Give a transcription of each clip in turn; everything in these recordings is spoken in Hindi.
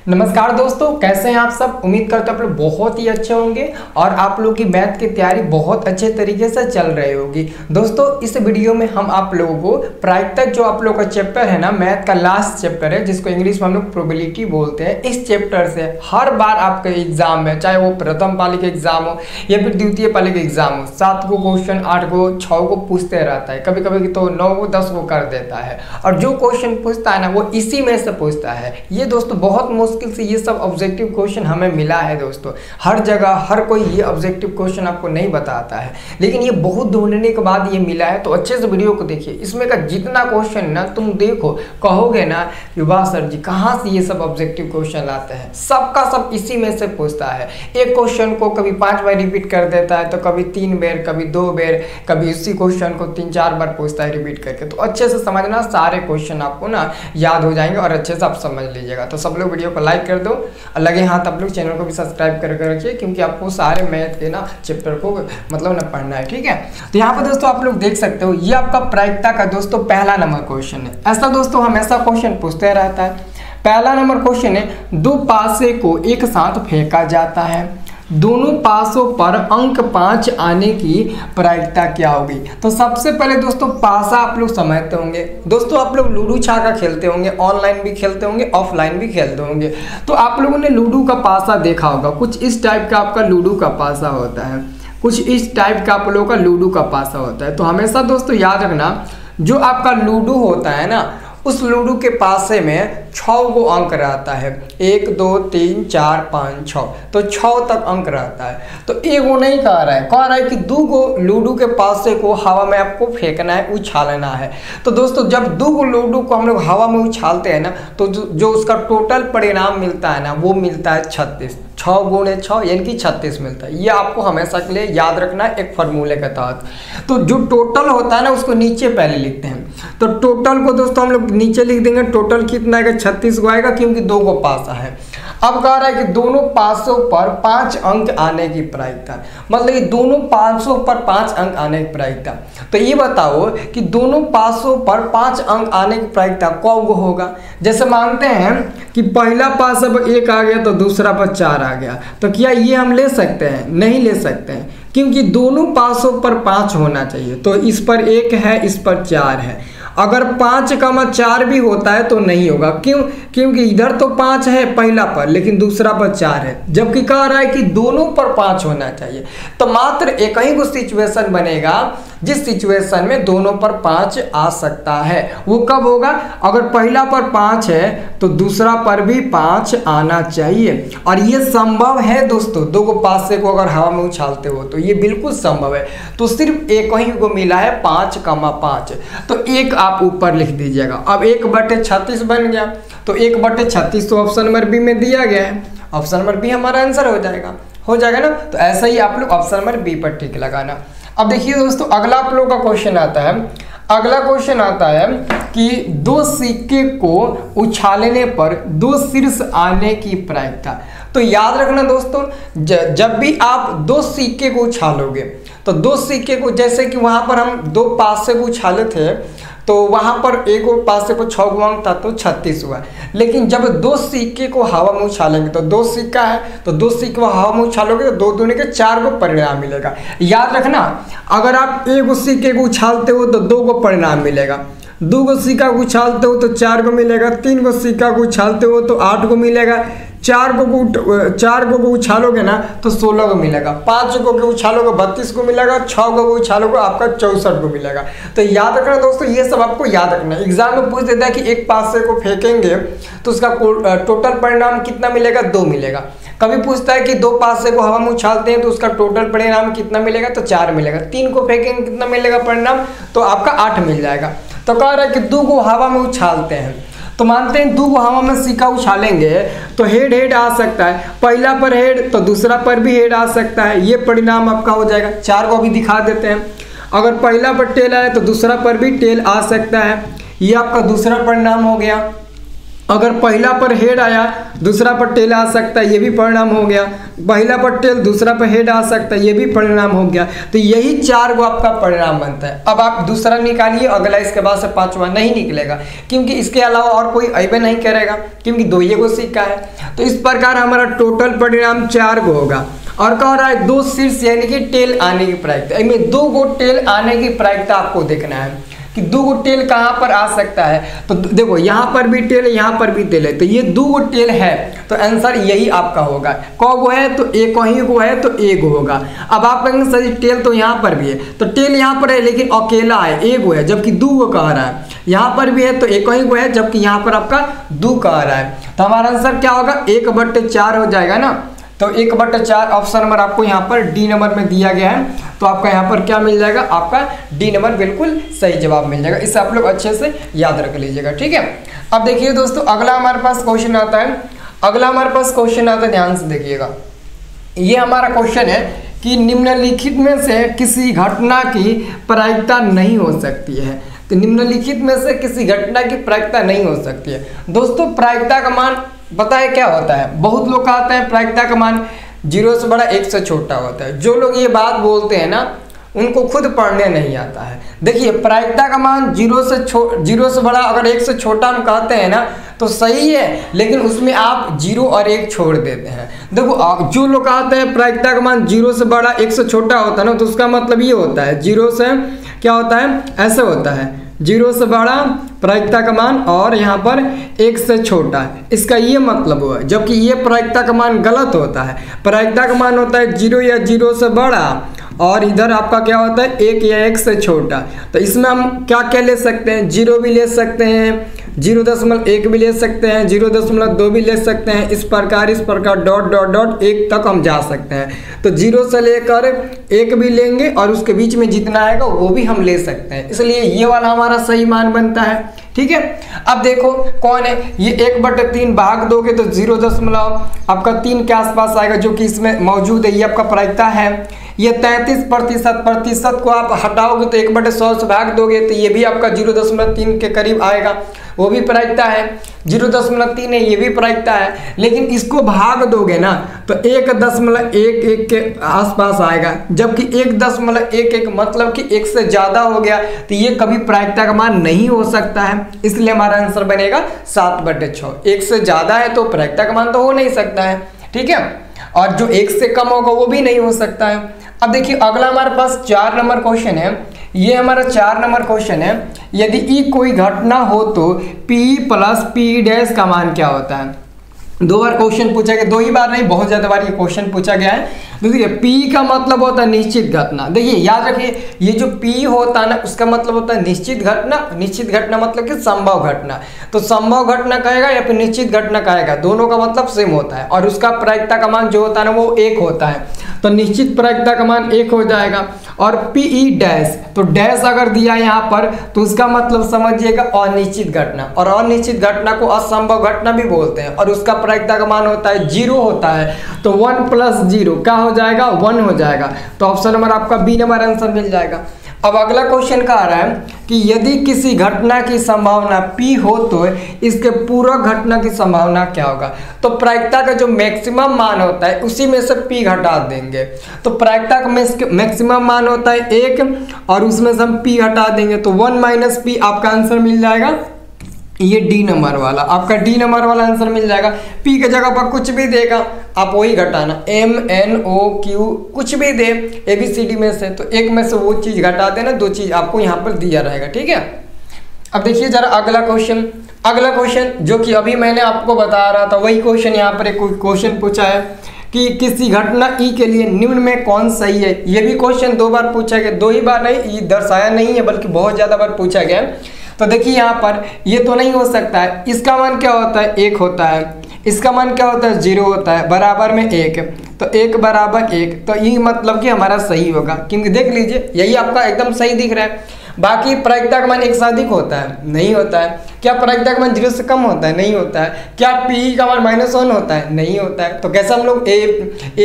नमस्कार दोस्तों, कैसे हैं आप सब। उम्मीद करते हैं आप लोग बहुत ही अच्छे होंगे और आप लोगों की मैथ की तैयारी बहुत अच्छे तरीके से चल रही होगी। दोस्तों इस वीडियो में हम आप लोगों को प्रायिकता जो आप लोगों का चैप्टर है ना, मैथ का लास्ट चैप्टर है जिसको इंग्लिश में हम लोग प्रोबेबिलिटी बोलते हैं, इस चैप्टर से हर बार आपके एग्जाम में, चाहे वो प्रथम पाली के एग्जाम हो या फिर द्वितीय पाली के एग्जाम हो, 7 को क्वेश्चन 8 को 6 को पूछते रहता है, कभी कभी तो 9 को 10 को कर देता है। और जो क्वेश्चन पूछता है ना वो इसी में से पूछता है। ये दोस्तों बहुत मुश्किल से ये सब ऑब्जेक्टिव क्वेश्चन हमें मिला है। दोस्तों हर जगह हर कोई ये ऑब्जेक्टिव क्वेश्चन आपको नहीं बताता है, लेकिन ये बहुत ढूंढने के बाद ये मिला है। तो अच्छे से वीडियो को देखिए, इसमें का जितना क्वेश्चन ना तुम देखो कहोगे ना कि वाह सर जी कहाँ से ये सब ऑब्जेक्टिव क्वेश्चन लाते हैं। सबका सब इसी में से पूछता है। एक क्वेश्चन को कभी 5 बार रिपीट कर देता है, तो कभी 3 बार, कभी 2 बार, कभी इसी क्वेश्चन को 3-4 बार पूछता है रिपीट करके। तो अच्छे से समझना, सारे क्वेश्चन आपको ना याद हो जाएंगे और अच्छे से आप समझ लीजिएगा। तो सब लोग वीडियो को लाइक कर दो और लगे हाथ आप लोग चैनल को भी सब्सक्राइब करके रखिए, क्योंकि आपको सारे मैथ के ना चैप्टर को मतलब ना पढ़ना है, ठीक है। तो यहाँ पर दोस्तों आप लोग देख सकते हो, ये आपका प्रायिकता का दोस्तों पहला नंबर क्वेश्चन है। ऐसा दोस्तों हमेशा क्वेश्चन पूछते रहता है। पहला नंबर क्वेश्चन है, 2 पासे को एक साथ फेंका जाता है, दोनों पासों पर अंक 5 आने की प्रायिकता क्या होगी। तो सबसे पहले दोस्तों पासा आप लोग समझते होंगे। दोस्तों आप लोग लूडो छक्का खेलते होंगे, ऑनलाइन भी खेलते होंगे, ऑफलाइन भी खेलते होंगे। तो आप लोगों ने लूडो का पासा देखा होगा, कुछ इस टाइप का आपका लूडो का पासा होता है, कुछ इस टाइप का आप लोगों का लूडो का पासा होता है। तो हमेशा दोस्तों याद रखना, जो आपका लूडो होता है ना, उस लूडो के पासे में 6 को अंक रहता है। 1 2 3 4 5 6, तो 6 तक अंक रहता है। तो एगो नहीं कह रहा है कि 2 को लूडो के पासे को हवा में आपको फेंकना है, उछालना है। तो दोस्तों जब 2 को लूडो को हम लोग हवा में उछालते हैं ना, तो जो उसका टोटल परिणाम मिलता है ना, वो मिलता है 36। 6 गुणे 6 यानी कि 36 मिलता है। ये आपको हमेशा के लिए याद रखना है एक फॉर्मूले के तहत। तो जो टोटल होता है ना, उसको नीचे पहले लिखते हैं। तो टोटल को दोस्तों हम लोग नीचे लिख देंगे। टोटल कितना आएगा? 36 को आएगा, क्योंकि 2 को पासा है। अब कह रहा है कि दोनों पासों पर 5 अंक आने की प्रायिकता, मतलब कि दोनों पासों पर 5 अंक आने की प्रायिकता। तो ये बताओ कि दोनों पासों पर 5 अंक आने की प्रायिकता कब होगा। जैसे मानते हैं कि पहला पासा पर 1 आ गया तो दूसरा पर 4 आ गया, तो क्या ये हम ले सकते हैं? नहीं ले सकते हैं, क्योंकि दोनों पासों पर 5 होना चाहिए। तो इस पर 1 है, इस पर 4 है। अगर 5 का 4 भी होता है तो नहीं होगा। क्यों? क्योंकि इधर तो 5 है पहला पर, लेकिन दूसरा पर 4 है, जबकि कह रहा है कि दोनों पर 5 होना चाहिए। तो मात्र एक ही को सिचुएशन बनेगा जिस सिचुएशन में दोनों पर 5 आ सकता है। वो कब होगा? अगर पहला पर 5 है तो दूसरा पर भी 5 आना चाहिए। और ये संभव है दोस्तों, 2 को पासे को अगर हवा में उछालते हो तो ये बिल्कुल संभव है। तो सिर्फ एक ही को मिला है 5,5, तो 1 आप ऊपर लिख दीजिएगा। अब 1/36 बन गया, तो 1/36 तो ऑप्शन नंबर बी में दिया गया है। ऑप्शन नंबर बी हमारा आंसर हो जाएगा ना। तो ऐसा ही आप लोग ऑप्शन नंबर बी पर टिक लगाना। अब देखिए दोस्तों, अगला आप लोगों का क्वेश्चन आता है। अगला क्वेश्चन आता है कि 2 सिक्के को उछालने पर 2 शीर्ष आने की प्रायिकता। तो याद रखना दोस्तों, जब भी आप 2 सिक्के को उछालोगे, तो 2 सिक्के को, जैसे कि वहां पर हम 2 पासे को उछाले थे, तो वहां पर एक पासे पर 6 अंक था तो 36 हुआ। लेकिन जब 2 सिक्के को हवा में उछालेंगे, तो 2 सिक्का है तो 2 सिक्के को हवा में उछालोगे तो 2 दूनी के 4 को परिणाम मिलेगा। याद रखना, अगर आप 1 सिक्के को उछालते हो तो 2 को परिणाम मिलेगा, 2 को सिक्का को उछालते हो तो 4 को मिलेगा, 3 को सिक्का को उछालते हो तो 8 को मिलेगा, 4 को उछालोगे ना तो 16 को मिलेगा, 5 को उछालोगे 32 को मिलेगा, 6 को उछालोगे आपका 64 को मिलेगा। तो याद रखना दोस्तों, ये सब आपको याद रखना है। एग्जाम में पूछ देता है कि एक पासे को फेंकेंगे तो उसका टोटल परिणाम कितना मिलेगा? 2 मिलेगा। कभी पूछता है कि 2 पासे को हवा में उछालते हैं तो उसका टोटल परिणाम कितना मिलेगा? तो 4 मिलेगा। 3 को फेंकेंगे कितना मिलेगा परिणाम? तो आपका 8 मिल जाएगा। तो कह रहा है कि 2 को हवा में उछालते हैं, तो मानते हैं 2 को हवा में सिक्का उछालेंगे तो हेड आ सकता है। पहला पर हेड तो दूसरा पर भी हेड आ सकता है, ये परिणाम आपका हो जाएगा। 4 को भी दिखा देते हैं। अगर पहला पर टेल आए तो दूसरा पर भी टेल आ सकता है, ये आपका दूसरा परिणाम हो गया। अगर पहला पर हेड आया दूसरा पर टेल आ सकता है, ये भी परिणाम हो गया। पहला पर टेल दूसरा पर हेड आ सकता है, ये भी परिणाम हो गया। तो यही 4 गो आपका परिणाम बनता है। अब आप दूसरा निकालिए, अगला इसके बाद से 5वां नहीं निकलेगा, क्योंकि इसके अलावा और कोई अइबे नहीं करेगा, क्योंकि 2 ही गो सिक्का है। तो इस प्रकार हमारा टोटल परिणाम 4 गो होगा। और कह रहा है 2 शीर्ष यानी कि टेल आने की प्रायिकता, इनमें 2 गो टेल आने की प्रायिकता आपको देखना है कि 2 गो टेल कहाँ पर आ सकता है। तो देखो यहाँ पर भी टेल है, यहाँ पर भी टेल है, तो ये 2 गो टेल है, तो आंसर यही आपका होगा। कौ गो है तो एक ही गो है तो एक होगा। अब आप कहेंगे सर टेल तो यहाँ पर भी है, तो टेल यहाँ पर है लेकिन अकेला है, एक गो है, जबकि 2 गो कह रहा है। यहाँ पर भी है तो एक ही गो है, जबकि यहाँ पर आपका 2 कह रहा है। तो हमारा आंसर क्या होगा, 1/4 हो जाएगा ना। तो 1/4 ऑप्शन नंबर आपको यहाँ पर डी नंबर में दिया गया है। तो आपका यहाँ पर क्या मिल जाएगा, आपका डी नंबर बिल्कुल सही जवाब मिल जाएगा। इसे आप लोग अच्छे से याद रख लीजिएगा, ठीक है। अब देखिए दोस्तों, अगला हमारे पास क्वेश्चन आता है, ध्यान से देखिएगा। ये हमारा क्वेश्चन है कि निम्नलिखित में से किसी घटना की प्रायिकता नहीं हो सकती है। तो निम्नलिखित में से किसी घटना की प्रायिकता नहीं हो सकती है। दोस्तों प्रायिकता का मान पता है क्या होता है, बहुत लोग कहते हैं प्रायिकता का मान 0 से बड़ा 1 से छोटा होता है। जो लोग ये बात बोलते हैं ना, उनको खुद पढ़ने नहीं आता है। देखिए प्रायिकता का मान 0 से बड़ा अगर 1 से छोटा हम कहते हैं ना तो सही है, लेकिन उसमें आप 0 और 1 छोड़ देते हैं। देखो जो लोग कहते हैं प्रायिकता का मान 0 से बड़ा 1 से छोटा होता है ना, तो उसका मतलब ये होता है 0 से क्या होता है, ऐसे होता है 0 से बड़ा प्रायिकता का मान और यहाँ पर 1 से छोटा है, इसका ये मतलब हुआ। जबकि ये प्रायिकता का मान गलत होता है। प्रायिकता का मान होता है 0 या 0 से बड़ा, और इधर आपका क्या होता है 1 या 1 से छोटा। तो इसमें हम क्या क्या ले सकते हैं, 0 भी ले सकते हैं, 0.1 भी ले सकते हैं, 0.2 भी ले सकते हैं। इस प्रकार डॉट डॉट डॉट 1 तक हम जा सकते हैं। तो 0 से लेकर 1 भी लेंगे और उसके बीच में जितना आएगा वो भी हम ले सकते हैं, इसलिए ये वाला हमारा सही मान बनता है, ठीक है। अब देखो कौन है ये, 1/3 भाग दोगे तो 0. आपका 3 के आसपास आएगा, जो कि इसमें मौजूद है, ये आपका प्रायिकता है। ये 33% को आप हटाओगे तो 1/100 से भाग दोगे तो ये भी आपका 0.3 के करीब आएगा, वो भी प्रायिकता है। 0.3 है, ये भी प्रायिकता है। लेकिन इसको भाग दोगे ना तो 1.11 के आसपास आएगा, जबकि 1.11 मतलब कि 1 से ज़्यादा हो गया, तो ये कभी प्रायिकता का मान नहीं हो सकता है। इसलिए हमारा आंसर बनेगा 7/6। 1 से ज़्यादा है तो प्रायिकता का मान तो हो नहीं सकता है, ठीक है। और जो 1 से कम होगा वो भी नहीं हो सकता है। अब देखिए अगला हमारे पास 4 नंबर क्वेश्चन है। ये हमारा 4 नंबर क्वेश्चन है, यदि ई कोई घटना हो तो P + P' का मान क्या होता है। 2 बार क्वेश्चन पूछा गया, 2 ही बार नहीं, बहुत ज़्यादा बार ये क्वेश्चन पूछा गया है। देखिए P का मतलब होता है निश्चित घटना। देखिए याद रखिए, ये जो P होता है ना, उसका मतलब होता है निश्चित घटना। निश्चित घटना मतलब कि संभव घटना। तो संभव घटना कहेगा या फिर निश्चित घटना कहेगा, दोनों का मतलब सेम होता है। और उसका प्रायिकता का मान जो होता है ना वो 1 होता है, तो निश्चित प्रायिकता का मान 1 हो जाएगा। और PE' तो डैश अगर दिया यहाँ पर तो उसका मतलब समझिएगा अनिश्चित घटना, और अनिश्चित घटना को असंभव घटना भी बोलते हैं। और उसका प्रायिकता का मान होता है 0 होता है, तो 1 + 0 क्या हो जाएगा, 1 हो जाएगा। तो ऑप्शन नंबर आपका बी नंबर आंसर मिल जाएगा। अब अगला क्वेश्चन कह रहा है कि यदि किसी घटना की संभावना P हो तो इसके पूरक घटना की संभावना क्या होगा। तो प्रायिकता का जो मैक्सिमम मान होता है उसी में से P घटा देंगे। तो प्रायिकता का मैक्सिमम मान होता है 1 और उसमें से हम P हटा देंगे, तो 1 - P आपका आंसर मिल जाएगा। ये डी नंबर वाला आपका डी नंबर वाला आंसर मिल जाएगा। P के जगह पर कुछ भी देगा आप वही घटाना, M N O Q कुछ भी दे ABCD में से, तो एक में से वो चीज़ घटा देना, 2 चीज़ आपको यहाँ पर दिया रहेगा, ठीक है। अब देखिए जरा अगला क्वेश्चन जो कि अभी मैंने आपको बता रहा था वही क्वेश्चन यहाँ पर एक क्वेश्चन पूछा है कि किसी घटना E के लिए निम्न में कौन सही है। ये भी क्वेश्चन 2 बार पूछा गया, 2 ही बार नहीं, ये दर्शाया नहीं है बल्कि बहुत ज़्यादा बार पूछा गया। तो देखिए यहाँ पर ये तो नहीं हो सकता है, इसका मान क्या होता है 1 होता है, इसका मान क्या होता है 0 होता है, बराबर में 1, तो 1 = 1, तो ये मतलब कि हमारा सही होगा। क्योंकि देख लीजिए यही आपका एकदम सही दिख रहा है। बाकी प्रायिकता का मान 1 से अधिक होता है, नहीं होता है। क्या प्रायिकता का मान 0 से कम होता है, नहीं होता है। क्या P का मान -1 होता है, नहीं होता है। तो कैसे हम लोग A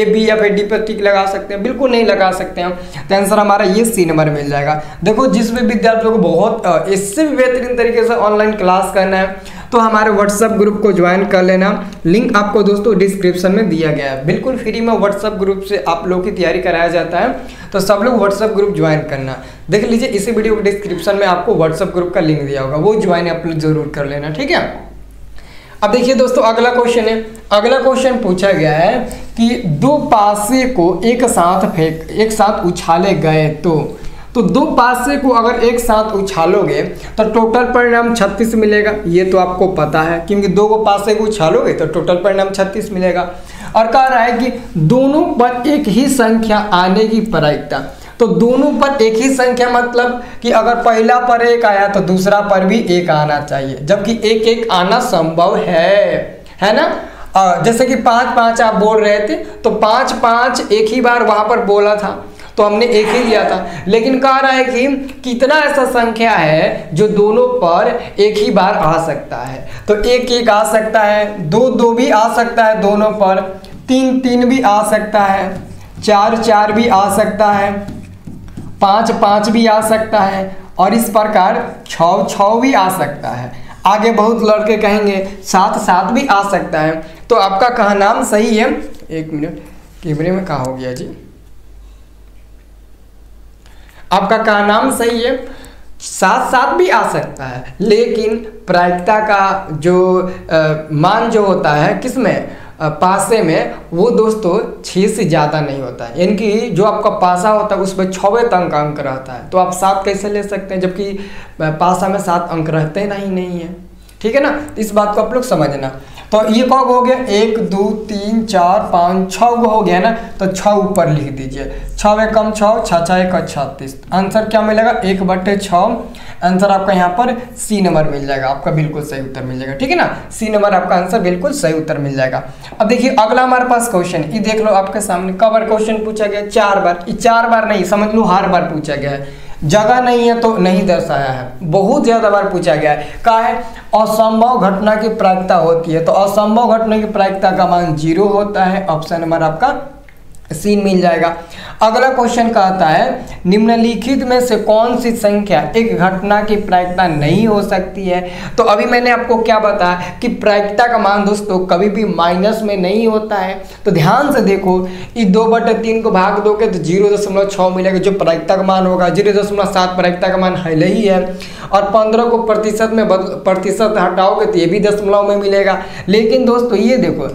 B या फिर D पर टिक लगा सकते हैं, बिल्कुल नहीं लगा सकते हैं। तो आंसर हमारा ये C नंबर मिल जाएगा। देखो जिस भी विद्यार्थियों को बहुत इससे भी बेहतरीन तरीके से ऑनलाइन क्लास करना है तो हमारे व्हाट्सएप ग्रुप को ज्वाइन कर लेना। लिंक आपको दोस्तों डिस्क्रिप्शन में दिया गया है। बिल्कुल फ्री में व्हाट्सएप ग्रुप से आप लोगों की तैयारी कराया जाता है, तो सब लोग व्हाट्सएप ग्रुप ज्वाइन करना। देख लीजिए इसी वीडियो के डिस्क्रिप्शन में आपको व्हाट्सएप ग्रुप का लिंक दिया होगा, वो ज्वाइन आप लोग जरूर कर लेना, ठीक है। अब देखिए दोस्तों अगला क्वेश्चन है। अगला क्वेश्चन पूछा गया है कि दो पासे को एक साथ उछाले गए तो दो पासे को अगर एक साथ उछालोगे तो टोटल परिणाम 36 मिलेगा। ये तो आपको पता है, क्योंकि दो को पासे को उछालोगे तो टोटल परिणाम 36 मिलेगा। और कह रहा है कि दोनों पर एक ही संख्या आने की प्रायिकता। तो दोनों पर एक ही संख्या मतलब कि अगर पहला पर एक आया तो दूसरा पर भी एक आना चाहिए, जबकि एक एक आना संभव है ना। जैसे कि 5 5 आप बोल रहे थे, तो 5 5 एक ही बार वहां पर बोला था तो हमने एक ही लिया था। लेकिन कह रहा है कि कितना ऐसा संख्या है जो दोनों पर एक ही बार आ सकता है। तो एक एक आ सकता है, दो दो भी आ सकता है दोनों पर, 3 3 भी आ सकता है, 4 4 भी आ सकता है, 5 5 भी आ सकता है, और इस प्रकार 6 6 भी आ सकता है। आगे बहुत लड़के कहेंगे 7 7 भी आ सकता है। तो आपका कहा नाम सही है। एक मिनट, कैमरे में कहा हो गया जी। आपका कहा नाम सही है, 7 7 भी आ सकता है, लेकिन प्रायिकता का जो मान जो होता है किसमें, पासे में, वो दोस्तों 6 से ज़्यादा नहीं होता है। यानी कि जो आपका पासा होता है उसमें 6वें तक अंक रहता है। तो आप 7 कैसे ले सकते हैं, जबकि पासा में 7 अंक रहते नहीं है, ठीक है ना। इस बात को आप लोग समझना। तो ये कब हो गया, 1 2 3 4 5 6 को हो गया ना, तो 6 ऊपर लिख दीजिए। 6 कम 6, 6 6 36। आंसर क्या मिलेगा, 1/6। आंसर आपका यहाँ पर सी नंबर मिल जाएगा, आपका बिल्कुल सही उत्तर मिल जाएगा, ठीक है ना। सी नंबर आपका आंसर बिल्कुल सही उत्तर मिल जाएगा। अब देखिए अगला हमारे पास क्वेश्चन, ये देख लो आपके सामने। कब बार क्वेश्चन पूछा गया, 4 बार। ये 4 बार नहीं, समझ लो हर बार पूछा गया है। जगह नहीं है तो नहीं दर्शाया है, बहुत ज्यादा बार पूछा गया है। कहा है असंभव घटना की प्रायिकता होती है, तो असंभव घटना की प्रायिकता का मान 0 होता है। ऑप्शन नंबर आपका सी मिल जाएगा। अगला क्वेश्चन कहता है निम्नलिखित में से कौन सी संख्या एक घटना की प्रायिकता नहीं हो सकती है। तो अभी मैंने आपको क्या बताया कि प्रायिकता का मान दोस्तों कभी भी माइनस में नहीं होता है। तो ध्यान से देखो, ये 2/3 को भाग दोगे तो 0.6 मिलेगा, जो प्रायिकता का मान होगा। 0.7 प्रायिकता का मान है ही है, और 15 को प्रतिशत में प्रतिशत हटाओगे तो ये भी दशमलव में मिलेगा। लेकिन दोस्तों ये देखो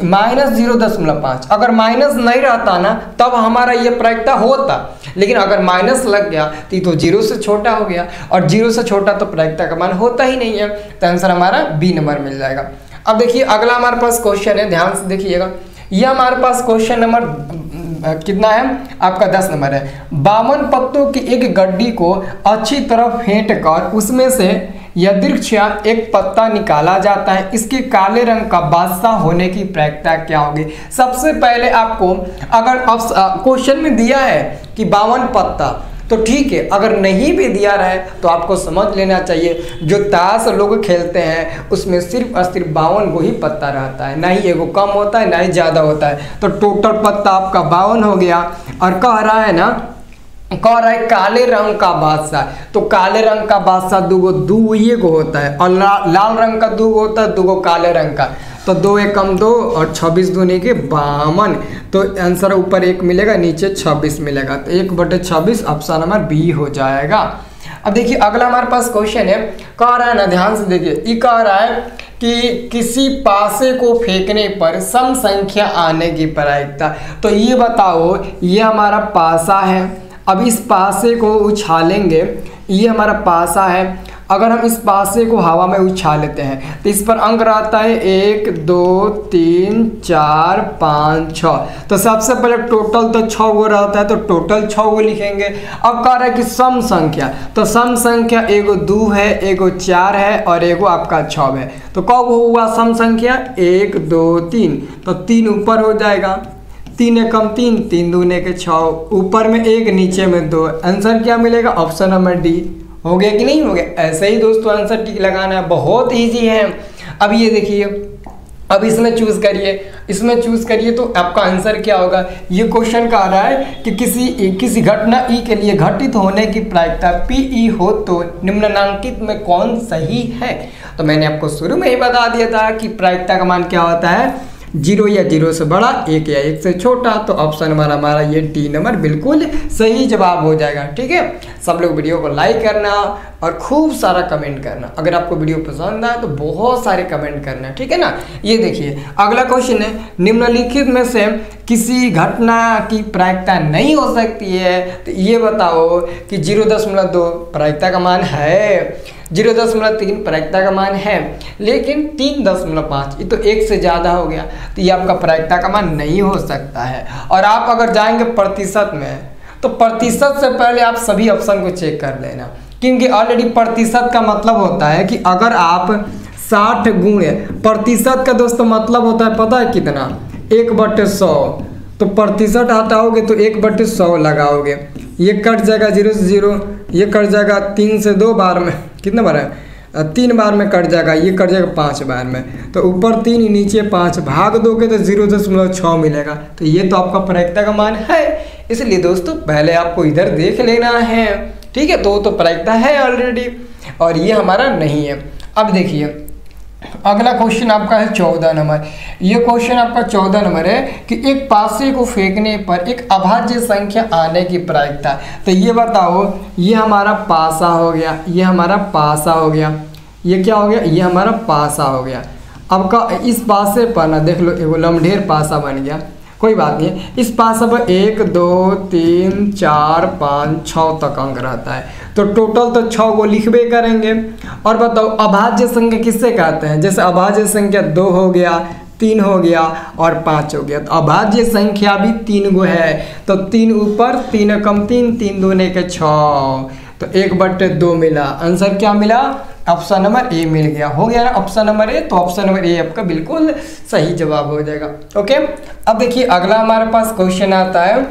-0.5, अगर माइनस नहीं रहता ना तब हमारा ये प्रायिकता होता, लेकिन अगर माइनस लग गया तो ये तो 0 से छोटा हो गया, और 0 से छोटा तो प्रायिकता का मान होता ही नहीं है। तो आंसर हमारा बी नंबर मिल जाएगा। अब देखिए अगला हमारे पास क्वेश्चन है, ध्यान से देखिएगा। यह हमारे पास क्वेश्चन नंबर कितना है, आपका 10 नंबर है। 52 पत्तों की एक गड्डी को अच्छी तरह फेंट कर उसमें से यदृच्छया एक पत्ता निकाला जाता है, इसके काले रंग का बादशाह होने की प्रायिकता क्या होगी। सबसे पहले आपको अगर क्वेश्चन में दिया है कि 52 पत्ता, तो ठीक है। अगर नहीं भी दिया रहे तो आपको समझ लेना चाहिए जो ताश लोग खेलते हैं उसमें सिर्फ 52 को ही पत्ता रहता है, ना ही एगो कम होता है ना ही ज़्यादा होता है। तो टोटल पत्ता आपका 52 हो गया। और कह रहा है काले रंग का बादशाह, तो काले रंग का बादशाह दो ये को होता है, और लाल रंग का 2 होता है, 2 काले रंग का। तो 2 1 कम 2 और 26 दूनी के 52। तो आंसर ऊपर 1 मिलेगा, नीचे 26 मिलेगा। तो 1/26 ऑप्शन नंबर बी हो जाएगा। अब देखिए अगला हमारे पास क्वेश्चन है, कह रहा है ना, ध्यान से देखिए। ये कह रहा है कि किसी पासे को फेंकने पर सम संख्या आने की प्रायिकता। तो ये बताओ, ये हमारा पासा है। अब इस पासे को उछालेंगे, ये हमारा पासा है। अगर हम इस पासे को हवा में उछाल लेते हैं तो इस पर अंक रहता है 1 2 3 4 5 6। तो सबसे पहले टोटल तो 6 गो रहता है, तो टोटल 6 गो लिखेंगे। अब कह रहा है कि सम संख्या, तो सम संख्या एगो 2 है, एगो 4 है, और एगो आपका 6 है। तो कब हुआ सम संख्या, 1 2 3, तो 3 ऊपर हो जाएगा, 3 1 कम 3, 3 दूने के 6, ऊपर में 1 नीचे में 2। आंसर क्या मिलेगा, ऑप्शन नंबर डी। हो गया कि नहीं हो गया। ऐसे ही दोस्तों आंसर टिक लगाना है, बहुत इजी है। अब ये देखिए, अब इसमें चूज करिए, तो आपका आंसर क्या होगा। ये क्वेश्चन कह रहा है कि किसी घटना ई के लिए घटित होने की प्रायिकता पी ई हो तो निम्नलिखित में कौन सही है। तो मैंने आपको शुरू में ही बता दिया था कि प्रायिकता का मान क्या होता है, 0 या 0 से बड़ा, 1 या 1 से छोटा। तो ऑप्शन नंबर हमारा ये डी नंबर बिल्कुल सही जवाब हो जाएगा। ठीक है, सब लोग वीडियो को लाइक करना और खूब सारा कमेंट करना। अगर आपको वीडियो पसंद आए तो बहुत सारे कमेंट करना, ठीक है ना। ये देखिए अगला क्वेश्चन है, निम्नलिखित में से किसी घटना की प्रायिकता नहीं हो सकती है, तो ये बताओ कि 0.2 प्रायिकता का मान है, 0.3 प्रायिकता का मान है, लेकिन 3.5 ये तो 1 से ज़्यादा हो गया, तो ये आपका प्रायिकता का मान नहीं हो सकता है। और आप अगर जाएंगे प्रतिशत में, तो प्रतिशत से पहले आप सभी ऑप्शन को चेक कर लेना, क्योंकि ऑलरेडी प्रतिशत का मतलब होता है कि अगर आप 60 गुणे प्रतिशत का दोस्तों मतलब होता है पता है कितना, 1/100। तो प्रतिशत हटाओगे तो 1/100 लगाओगे, ये कट जाएगा 0 से 0, ये कट जाएगा 3 से 2 बार में, कितना बार है, 3 बार में कट जाएगा, ये कट जाएगा 5 बार में। तो ऊपर 3 नीचे 5 भाग दोगे तो 0.6 मिलेगा। तो ये तो आपका प्रायिकता का मान है, इसलिए दोस्तों पहले आपको इधर देख लेना है। ठीक है, तो प्रायिकता है ऑलरेडी और ये हमारा नहीं है। अब देखिए अगला क्वेश्चन आपका है 14 नंबर। ये क्वेश्चन आपका 14 नंबर है कि एक पासे को फेंकने पर एक अभाज्य संख्या आने की प्रायिकता। तो ये बताओ, ये हमारा पासा हो गया, ये हमारा पासा हो गया, ये क्या हो गया, ये हमारा पासा हो गया। अब का इस पासे पर ना देख लो एगो लमढेर पासा बन गया, कोई बात नहीं। इस पासा पर 1 2 3 4 5 6 तक अंक रहता है, तो टोटल तो 6 को लिखबे करेंगे। और बताओ अभाज्य संख्या किससे कहते हैं, जैसे अभाज्य संख्या 2 हो गया, 3 हो गया और 5 हो गया। तो अभाज्य संख्या भी 3 गो है, तो 3 ऊपर 3 कम 3, 3 दूने के 6, तो 1/2 मिला। आंसर क्या मिला, ऑप्शन नंबर ए मिल गया। हो गया ना ऑप्शन नंबर ए, तो ऑप्शन नंबर ए आपका बिल्कुल सही जवाब हो जाएगा। ओके, अब देखिए अगला हमारे पास क्वेश्चन आता है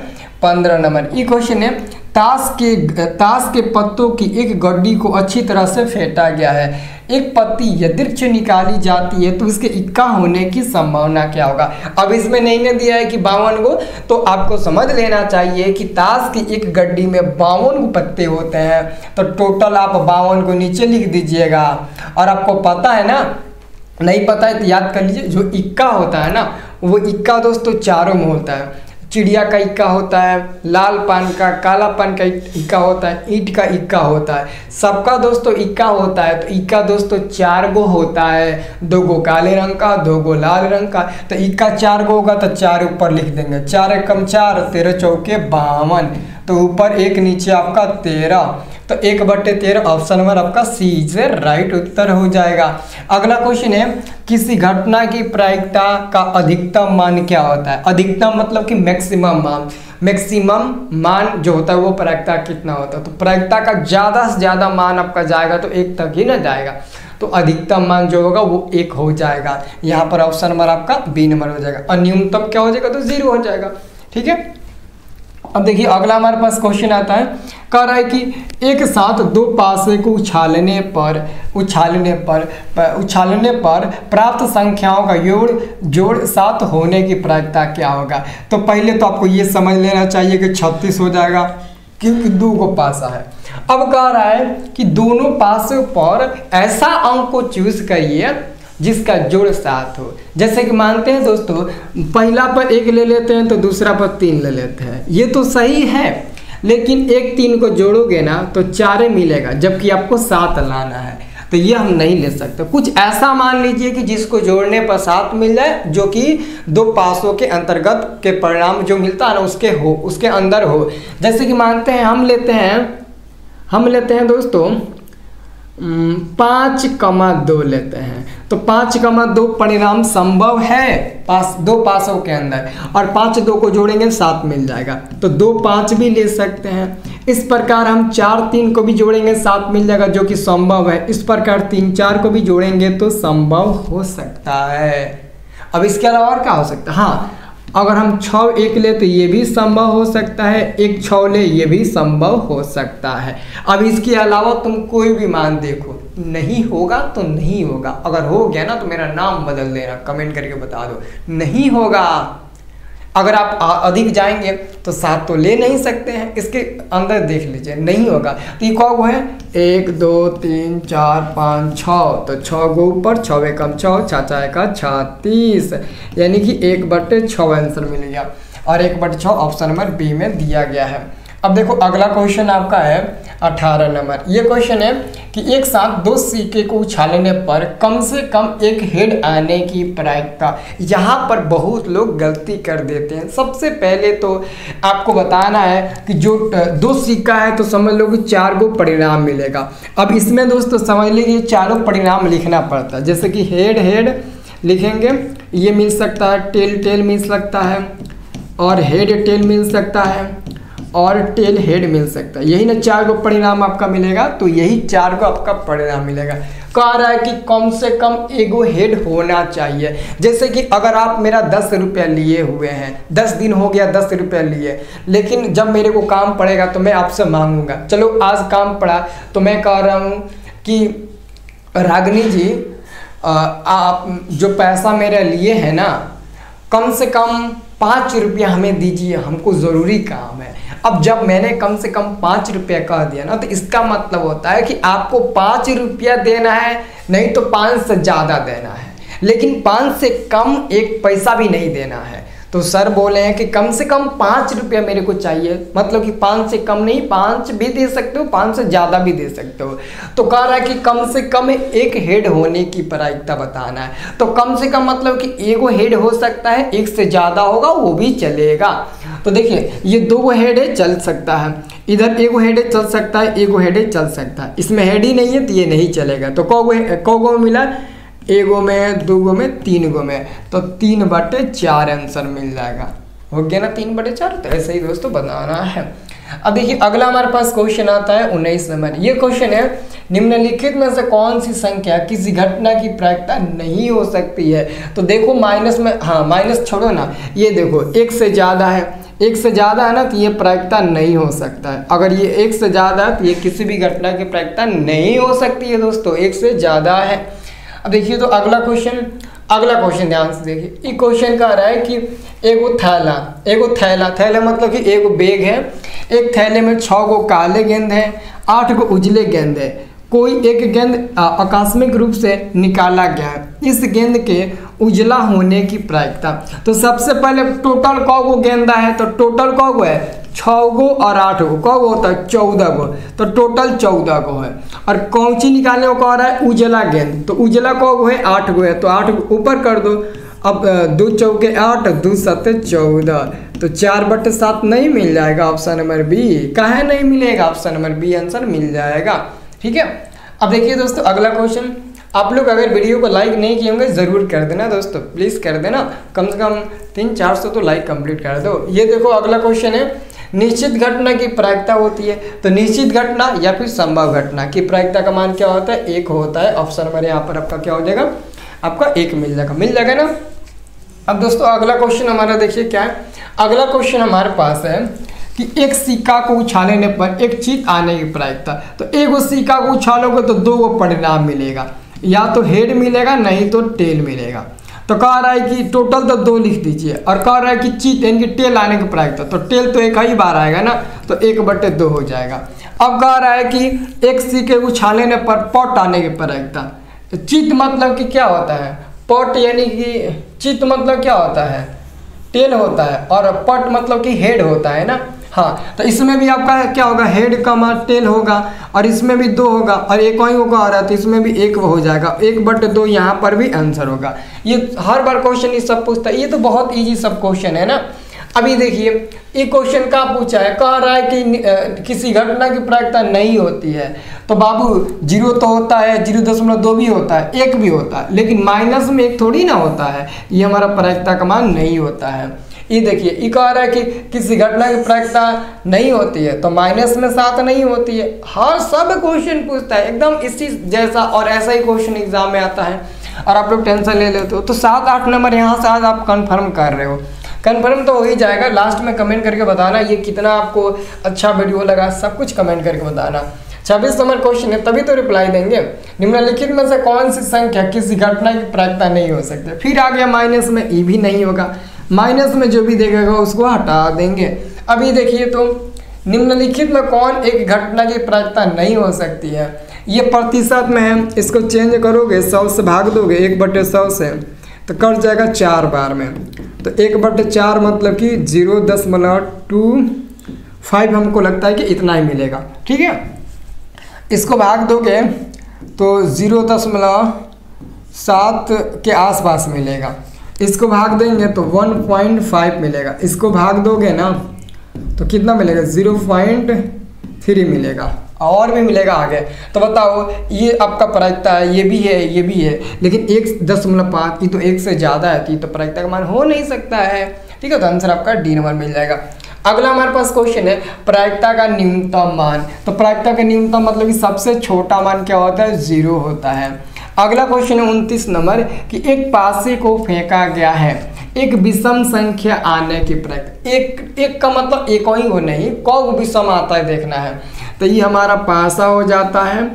15 नंबर। ये क्वेश्चन है, ताश के पत्तों की एक गड्डी को अच्छी तरह से फेंटा गया है, एक पत्ती यदृच्छ निकाली जाती है तो इसके इक्का होने की संभावना क्या होगा। अब इसमें नहीं दिया है कि 52 गो, तो आपको समझ लेना चाहिए कि ताश की एक गड्डी में 52 गो पत्ते होते हैं, तो टोटल आप 52 को नीचे लिख दीजिएगा। और आपको पता है ना, नहीं पता है तो याद कर लीजिए, जो इक्का होता है ना, वो इक्का दोस्तों चारों में होता है। चिड़िया का इक्का होता है, लाल पान का, काला पान का इक्का होता है, ईंट का इक्का होता है, सबका दोस्तों इक्का होता है। तो इक्का दोस्तों 4 गो होता है, 2 गो काले रंग का, 2 गो लाल रंग का। तो इक्का 4 गो होगा तो 4 ऊपर लिख देंगे, 4 एकम 4, 13 चौके 52, तो ऊपर 1 नीचे आपका 13, तो 1/13 ऑप्शन नंबर आपका सी से राइट उत्तर हो जाएगा। अगला क्वेश्चन है, किसी घटना की प्रायिकता का अधिकतम मान क्या होता है। अधिकतम मतलब कि मैक्सिमम मान, मैक्सिमम मान जो होता है वो प्रायिकता कितना होता है। तो प्रायिकता का ज़्यादा से ज़्यादा मान आपका जाएगा तो 1 तक ही ना जाएगा, तो अधिकतम मान जो होगा वो 1 हो जाएगा। यहाँ पर ऑप्शन नंबर आपका बी नंबर हो जाएगा। और न्यूनतम क्या हो जाएगा, तो 0 हो जाएगा। ठीक है, अब देखिए अगला हमारे पास क्वेश्चन आता है, कह रहा है कि एक साथ 2 पासे को उछालने पर प्राप्त संख्याओं का जोड़ 7 होने की प्रायिकता क्या होगा। तो पहले तो आपको ये समझ लेना चाहिए कि 36 हो जाएगा, क्योंकि 2 को पासा है। अब कह रहा है कि दोनों पासों पर ऐसा अंक को चूज करिए जिसका जोड़ 7 हो। जैसे कि मानते हैं दोस्तों, पहला पर 1 ले लेते हैं तो दूसरा पर 3 ले लेते हैं, ये तो सही है, लेकिन 1 3 को जोड़ोगे ना तो 4 मिलेगा, जबकि आपको 7 लाना है, तो ये हम नहीं ले सकते। कुछ ऐसा मान लीजिए कि जिसको जोड़ने पर 7 मिल जाए, जो कि 2 पासों के अंतर्गत के परिणाम जो मिलता है ना उसके अंदर हो। जैसे कि मानते हैं हम लेते हैं दोस्तों 5,2 लेते हैं, तो 5,2 परिणाम संभव है 2 पासों के अंदर, और 5 2 को जोड़ेंगे 7 मिल जाएगा, तो 2 5 भी ले सकते हैं। इस प्रकार हम 4 3 को भी जोड़ेंगे 7 मिल जाएगा, जो कि संभव है। इस प्रकार 3 4 को भी जोड़ेंगे तो संभव हो सकता है। अब इसके अलावा और क्या हो सकता है, हाँ, अगर हम 6 1 ले तो ये भी संभव हो सकता है, 1 6 ले ये भी संभव हो सकता है। अब इसके अलावा तुम कोई भी मान देखो, नहीं होगा तो नहीं होगा, अगर हो गया ना तो मेरा नाम बदल देना, कमेंट करके बता दो नहीं होगा। अगर आप अधिक जाएंगे तो 7 तो ले नहीं सकते हैं, इसके अंदर देख लीजिए नहीं होगा। तो ये कौ है 1 2 3 4 5 6, तो 6 गो ऊपर 6 कम 6 6 का 36, यानी कि 1/6 आंसर मिल गया और 1/6 ऑप्शन नंबर बी में दिया गया है। अब देखो अगला क्वेश्चन आपका है 18 नंबर। ये क्वेश्चन है कि एक साथ 2 सिक्के को उछालने पर कम से कम एक हेड आने की प्रायिकता। यहाँ पर बहुत लोग गलती कर देते हैं। सबसे पहले तो आपको बताना है कि जो 2 सिक्का है तो समझ लो कि 4 गो परिणाम मिलेगा। अब इसमें दोस्तों समझ लीजिए चारों परिणाम लिखना पड़ता है, जैसे कि हेड हेड लिखेंगे, ये मिल सकता है, टेल टेल मिल सकता है, और हेड टेल मिल सकता है, और टेल हेड मिल सकता है। यही ना 4 गो परिणाम आपका मिलेगा, तो यही 4 गो आपका परिणाम मिलेगा। कह रहा है कि कम से कम एगो हेड होना चाहिए। जैसे कि अगर आप मेरा 10 रुपया लिए हुए हैं, 10 दिन हो गया 10 रुपया लिए, लेकिन जब मेरे को काम पड़ेगा तो मैं आपसे मांगूंगा। चलो आज काम पड़ा तो मैं कह रहा हूँ कि रागिनी जी आप जो पैसा मेरे लिए है ना, कम से कम 5 रुपया हमें दीजिए, हमको ज़रूरी काम है। अब जब मैंने कम से कम 5 रुपया कह दिया ना, तो इसका मतलब होता है कि आपको 5 रुपया देना है, नहीं तो 5 से ज़्यादा देना है, लेकिन 5 से कम 1 पैसा भी नहीं देना है। तो सर बोले हैं कि कम से कम 5 रुपया मेरे को चाहिए, मतलब कि 5 से कम नहीं, 5 भी दे सकते हो, 5 से ज़्यादा भी दे सकते हो। तो कह रहा है कि कम से कम एक हेड होने की प्रायिकता बताना है। तो कम से कम मतलब कि एगो हेड हो सकता है, एक से ज़्यादा होगा वो भी चलेगा। तो देखिए ये 2 हेड है, चल सकता है, इधर एगो हेड है चल सकता है, एगो हेड है चल सकता है, इसमें हेड ही नहीं है तो ये नहीं चलेगा। तो कौ गो मिला, एगो में, 2 गो में, 3 गो में, तो 3/4 आंसर मिल जाएगा। हो गया ना 3/4। तो ऐसे ही दोस्तों बनाना है। अब देखिए अगला हमारे पास क्वेश्चन आता है 19 नंबर। ये क्वेश्चन है निम्नलिखित में से कौन सी संख्या किसी घटना की प्रायिकता नहीं हो सकती है। तो देखो माइनस में, हाँ माइनस छोड़ो ना, ये देखो 1 से ज़्यादा है, 1 से ज़्यादा है ना, तो ये प्रायिकता नहीं हो सकता है। अगर ये 1 से ज़्यादा है तो ये किसी भी घटना की प्रायिकता नहीं हो सकती है दोस्तों, 1 से ज़्यादा है। अब देखिए तो अगला क्वेश्चन ध्यान से देखिए। ये क्वेश्चन कह रहा है कि एगो थैला मतलब कि एगो बैग है, एक थैले में 6 गो काले गेंद है, 8 गो उजले गेंद है। कोई एक गेंद आकस्मिक रूप से निकाला गया है, इस गेंद के उजला होने की प्रायिकता। तो सबसे पहले टोटल कौ गो गेंदा है, तो टोटल कौ गो है 6 गो और 8 गो, कौ गो होता है 14 गो, तो टोटल 14 गो है। और कौची निकालने को कह रहा है उजला गेंद, तो उजला कौ गो है 8 गो है, तो 8 गो ऊपर कर दो। अब 2 चौके 8, 2 7 14, तो 4/7 नहीं मिल जाएगा ऑप्शन नंबर बी। काहे नहीं मिलेगा, ऑप्शन नंबर बी आंसर मिल जाएगा। ठीक है। अब देखिए दोस्तों अगला क्वेश्चन, आप लोग अगर वीडियो को लाइक नहीं किए होंगे ज़रूर कर देना दोस्तों, प्लीज़ कर देना, कम से कम 300-400 तो लाइक कंप्लीट कर दो। ये देखो अगला क्वेश्चन है, निश्चित घटना की प्रायिकता होती है। तो निश्चित घटना या फिर संभव घटना की प्रायिकता का मान क्या होता है, 1 होता है। ऑप्शन नंबर यहाँ पर आपका क्या हो जाएगा, आपका 1 मिल जाएगा ना। अब दोस्तों अगला क्वेश्चन हमारा देखिए क्या है। अगला क्वेश्चन हमारे पास है कि एक सिक्का को उछालने पर एक चीज आने की प्रायिकता। तो एगो सिक्का को उछालोगे तो 2 गो परिणाम मिलेगा, या तो हेड मिलेगा नहीं तो टेल मिलेगा। तो कह रहा है कि टोटल तो 2 लिख दीजिए, और कह रहा है कि चीत यानी कि टेल आने की प्रायिकता, तो टेल तो 1 ही बार आएगा ना, तो 1/2 हो जाएगा। अब कह रहा है कि एक सिक्के को उछालने पर पट आने की प्रायिकता। चित मतलब कि क्या होता है, पट यानी कि चित मतलब क्या होता है, टेल होता है, और पट मतलब कि हेड होता है ना। हाँ, तो इसमें भी आपका क्या होगा, हेड का मान टेल होगा, और इसमें भी 2 होगा, और एक ही होगा आ रहा है तो इसमें भी 1 हो जाएगा, 1/2 यहाँ पर भी आंसर होगा। ये हर बार क्वेश्चन ये सब पूछता है, ये तो बहुत इजी सब क्वेश्चन है ना। अभी देखिए ये क्वेश्चन का पूछा है, कह रहा है कि किसी घटना की प्रायिकता नहीं होती है। तो बाबू 0 तो होता है, 0.2 भी होता है, 1 भी होता है, लेकिन माइनस में 1 थोड़ी ना होता है, ये हमारा प्रायिकता का मान नहीं होता है। ये देखिए ये कह रहा है कि किसी घटना की प्रायिकता नहीं होती है, तो माइनस में 7 नहीं होती है। हर सब क्वेश्चन पूछता है एकदम इसी जैसा, और ऐसा ही क्वेश्चन एग्जाम में आता है, और आप लोग टेंशन ले लेते हो। तो 7-8 नंबर यहाँ से आज आप कन्फर्म कर रहे हो, कन्फर्म तो हो ही जाएगा। लास्ट में कमेंट करके बताना ये कितना आपको अच्छा वीडियो लगा, सब कुछ कमेंट करके बताना। 26 नंबर क्वेश्चन है, तभी तो रिप्लाई देंगे। निम्नलिखित में से कौन सी संख्या किसी घटना की प्रायिकता नहीं हो सकती। फिर आ गया माइनस में, ई भी नहीं होगा, माइनस में जो भी देखेगा उसको हटा देंगे। अभी देखिए तो निम्नलिखित में कौन एक घटना की प्रायिकता नहीं हो सकती है। ये प्रतिशत में है, इसको चेंज करोगे 100 से भाग दोगे 1/100 से तो कट जाएगा 4 बार में। तो 1/4 मतलब कि 0.25 हमको लगता है कि इतना ही मिलेगा। ठीक है, इसको भाग दोगे तो 0.7 के आसपास मिलेगा। इसको भाग देंगे तो 1.5 मिलेगा। इसको भाग दोगे ना तो कितना मिलेगा 0.3 मिलेगा, और भी मिलेगा आगे। तो बताओ ये आपका प्रायिकता है, ये भी है, ये भी है, लेकिन 1.5 ये तो 1 से ज़्यादा है, तो प्रायिकता का मान हो नहीं सकता है। ठीक है, तो आंसर आपका डी नंबर मिल जाएगा। अगला हमारे पास क्वेश्चन है प्रायिकता का न्यूनतम मान। तो प्रायिकता का न्यूनतम मतलब कि सबसे छोटा मान क्या होता है, 0 होता है। अगला क्वेश्चन है 29 नंबर कि एक पासे को फेंका गया है, एक विषम संख्या आने की प्रायिकता। एक का मतलब एक ही हो नहीं, कौ विषम आता है देखना है। तो ये हमारा पासा हो जाता है,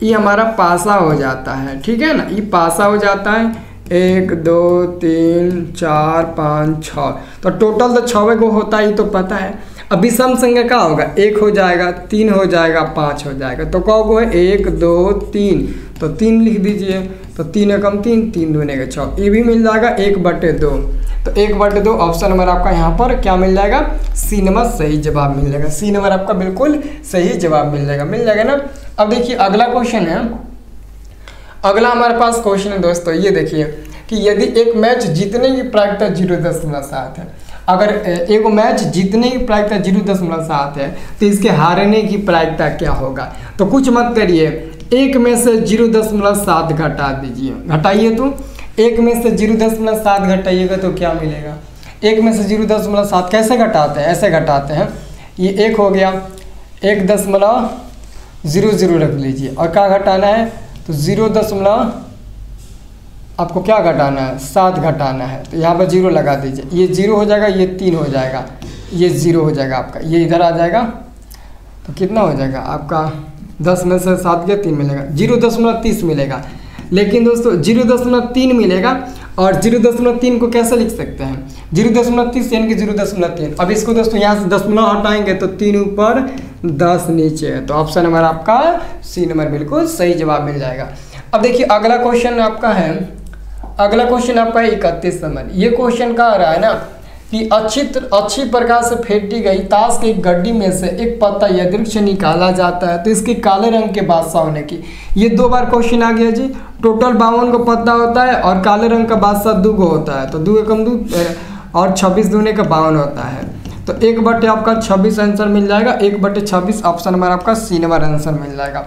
ये हमारा पासा हो जाता है। ठीक है ना, ये पासा हो जाता है 1 2 3 4 5 6, तो टोटल तो 6 को होता है, ये तो पता है। अब विषम संख्या क्या होगा, 1 हो जाएगा, 3 हो जाएगा, 5 हो जाएगा। तो कौ को है 1 2 3, तो 3 लिख दीजिए। तो 3 एकम 3, 3 दूने का 6, ये भी मिल जाएगा 1/2। तो 1/2 ऑप्शन नंबर आपका यहाँ पर क्या मिल जाएगा, सी नंबर सही जवाब मिल जाएगा। सी नंबर आपका बिल्कुल सही जवाब मिल जाएगा ना। अब देखिए अगला क्वेश्चन है, अगला हमारे पास क्वेश्चन है दोस्तों, ये देखिए कि यदि एक मैच जीतने की प्रायिकता 0.7 है, अगर एक मैच जीतने की प्रायिकता 0.7 है तो इसके हारने की प्रायिकता क्या होगा। तो कुछ मत करिए, 1 में से 0.7 घटा दीजिए, घटाइए। तो 1 में से 0.7 घटाइएगा तो क्या मिलेगा, 1 में से 0.7 कैसे घटाते हैं, ऐसे घटाते हैं। ये 1 हो गया, 1.00 रख लीजिए, और क्या घटाना है तो 0. आपको क्या घटाना है, 7 घटाना है। तो यहाँ पर 0 लगा दीजिए, ये 0 हो जाएगा, ये 3 हो जाएगा, ये 0 हो जाएगा आपका, ये इधर आ जाएगा। तो कितना हो जाएगा आपका, 10 में से 7 गया 3 मिलेगा, 0.30 मिलेगा। लेकिन दोस्तों 0.3 मिलेगा, और 0.3 को कैसे लिख सकते हैं, 0.30 यानी कि 0.3। अब इसको दोस्तों यहाँ से 10 हटाएंगे तो 3 ऊपर 10 नीचे है। तो ऑप्शन नंबर आपका सी नंबर बिल्कुल सही जवाब मिल जाएगा। अब देखिए अगला क्वेश्चन आपका है, अगला क्वेश्चन आपका 31 नंबर। ये क्वेश्चन का आ रहा है ना कि अच्छी प्रकार से फेंटी गई ताश की गड्डी में से एक पत्ता यादृच्छिक से निकाला जाता है तो इसके काले रंग के बादशाह होने की। ये 2 बार क्वेश्चन आ गया जी। टोटल 52 को पत्ता होता है और काले रंग का बादशाह 2 को होता है, तो 2 एकम 2 और 26 दूने का 52 होता है। तो 1/, आपका 26 आंसर मिल जाएगा, 1/26 ऑप्शन नंबर आपका सी नंबर आंसर मिल जाएगा।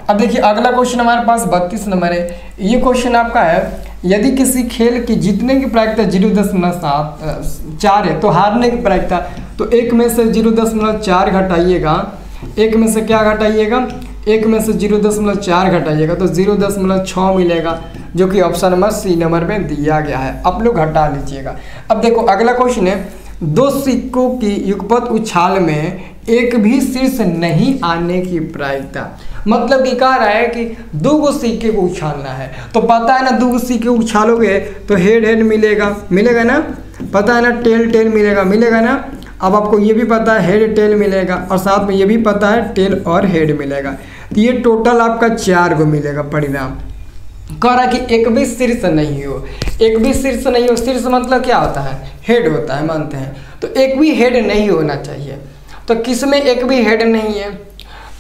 अब देखिए अगला क्वेश्चन हमारे पास 32 नंबर है। ये क्वेश्चन आपका है, यदि किसी खेल की जीतने की प्रायिकता 0.4 है तो हारने की प्रायिकता, तो 1 में से 0.4 घटाइएगा, 1 में से क्या घटाइएगा, 1 में से 0.4 घटाइएगा तो 0.6 मिलेगा, जो कि ऑप्शन नंबर सी नंबर में दिया गया है। आप लोग घटा लीजिएगा। अब देखो अगला क्वेश्चन है, 2 सिक्कों की युगपत उछाल में एक भी शीर्ष नहीं आने की प्रायिकता। मतलब कि कह रहा है कि 2 सिक्के को उछालना है, तो पता है ना 2 सिक्के उछालोगे तो हेड मिलेगा ना, पता है ना टेल मिलेगा ना। अब आपको ये भी पता है हेड टेल मिलेगा, और साथ में ये भी पता है टेल और हेड मिलेगा। तो ये टोटल आपका 4 को मिलेगा परिणाम। कह रहा कि एक भी शीर्ष नहीं हो, एक भी शीर्ष नहीं हो। शीर्ष मतलब क्या होता है, हेड होता है, मानते हैं। तो एक भी हेड नहीं होना चाहिए। तो किस में एक भी हेड नहीं है,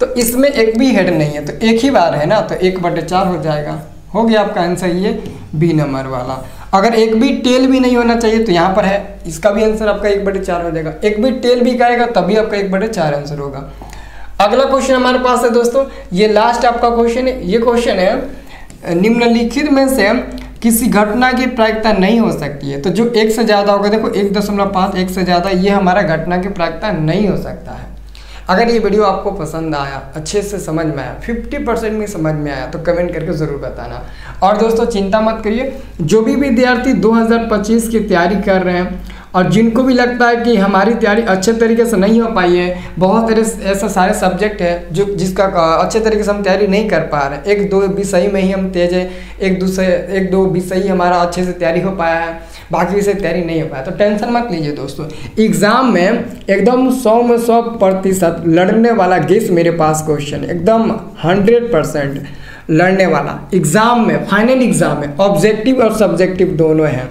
तो इसमें एक भी हेड नहीं है, तो एक ही बार है ना, तो 1/4 हो जाएगा। हो गया आपका आंसर ये बी नंबर वाला। अगर एक भी टेल भी नहीं होना चाहिए तो यहाँ पर है, इसका भी आंसर आपका 1/4 हो जाएगा। एक भी टेल भी कहेगा तभी आपका 1/4 आंसर होगा। अगला क्वेश्चन हमारे पास है दोस्तों, ये लास्ट आपका क्वेश्चन है। ये क्वेश्चन है, निम्नलिखित में से किसी घटना की प्रायिकता नहीं हो सकती है। तो जो 1 से ज़्यादा होगा, देखो 1.5 1 से ज़्यादा, ये हमारा घटना की प्रायिकता नहीं हो सकता है। अगर ये वीडियो आपको पसंद आया, अच्छे से समझ में आया, 50% में समझ में आया तो कमेंट करके ज़रूर बताना। और दोस्तों चिंता मत करिए, जो भी विद्यार्थी 2025 की तैयारी कर रहे हैं और जिनको भी लगता है कि हमारी तैयारी अच्छे तरीके से नहीं हो पाई है, बहुत सारे ऐसे सारे सब्जेक्ट है जो जिसका अच्छे तरीके से हम तैयारी नहीं कर पा रहे हैं, एक दो विषय में ही हम तेज है, एक दो विषय ही हमारा अच्छे से तैयारी हो पाया है, बाकी विषय तैयारी नहीं हो पाया, तो टेंशन मत लीजिए दोस्तों। एग्जाम में एकदम 100 में 100% लड़ने वाला गेस मेरे पास क्वेश्चन, एकदम 100% लड़ने वाला एग्जाम में, फाइनल एग्जाम में ऑब्जेक्टिव और सब्जेक्टिव दोनों हैं।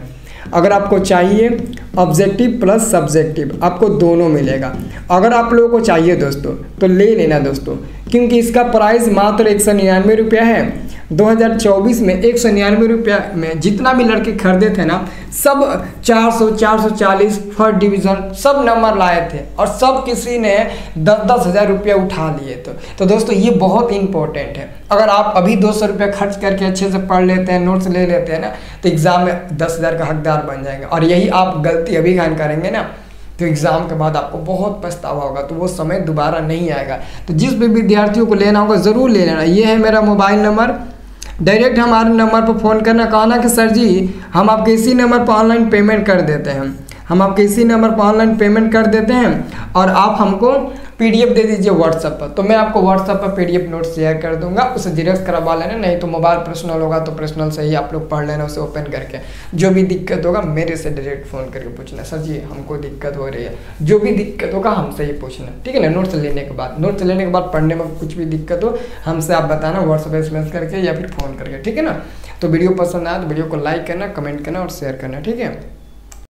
अगर आपको चाहिए ऑब्जेक्टिव प्लस सब्जेक्टिव, आपको दोनों मिलेगा। अगर आप लोगों को चाहिए दोस्तों तो ले लेना दोस्तों, क्योंकि इसका प्राइस मात्र 199 रुपया है। 2024 में 199 रुपया में जितना भी लड़के खरीदे थे ना, सब 400 440 फर्स्ट डिवीज़न सब नंबर लाए थे, और सब किसी ने 10-10 हज़ार रुपया उठा लिए। तो दोस्तों ये बहुत इंपॉर्टेंट है। अगर आप अभी 200 रुपया खर्च करके अच्छे से पढ़ लेते हैं, नोट्स ले लेते हैं ना, तो एग्ज़ाम में 10 हज़ार का हकदार बन जाएंगे। और यही आप गलती अभी खान करेंगे ना, तो एग्ज़ाम के बाद आपको बहुत पछतावा होगा, तो वो समय दोबारा नहीं आएगा। तो जिस भी विद्यार्थियों को लेना होगा ज़रूर ले लेना। ये है मेरा मोबाइल नंबर, डायरेक्ट हमारे नंबर पर फ़ोन करना, कहना कि सर जी हम आपके इसी नंबर पर ऑनलाइन पेमेंट कर देते हैं, हम आपके इसी नंबर पर ऑनलाइन पेमेंट कर देते हैं, और आप हमको PDF दे दीजिए व्हाट्सएप पर, तो मैं आपको व्हाट्सएप पर PDF नोट शेयर कर दूंगा, उसे जेरॉक्स करवा लेना। नहीं तो मोबाइल पर्सनल होगा तो पर्सनल से ही आप लोग पढ़ लेना, उसे ओपन करके। जो भी दिक्कत होगा मेरे से डायरेक्ट फ़ोन करके पूछना, सर जी हमको दिक्कत हो रही है, जो भी दिक्कत होगा हमसे ही पूछना, ठीक है ना। नोट्स लेने के बाद पढ़ने में कुछ भी दिक्कत हो हमसे आप बताना, व्हाट्सएप पर SMS करके या फिर फ़ोन करके, ठीक है ना। तो वीडियो पसंद आया तो वीडियो को लाइक करना, कमेंट करना और शेयर करना, ठीक है।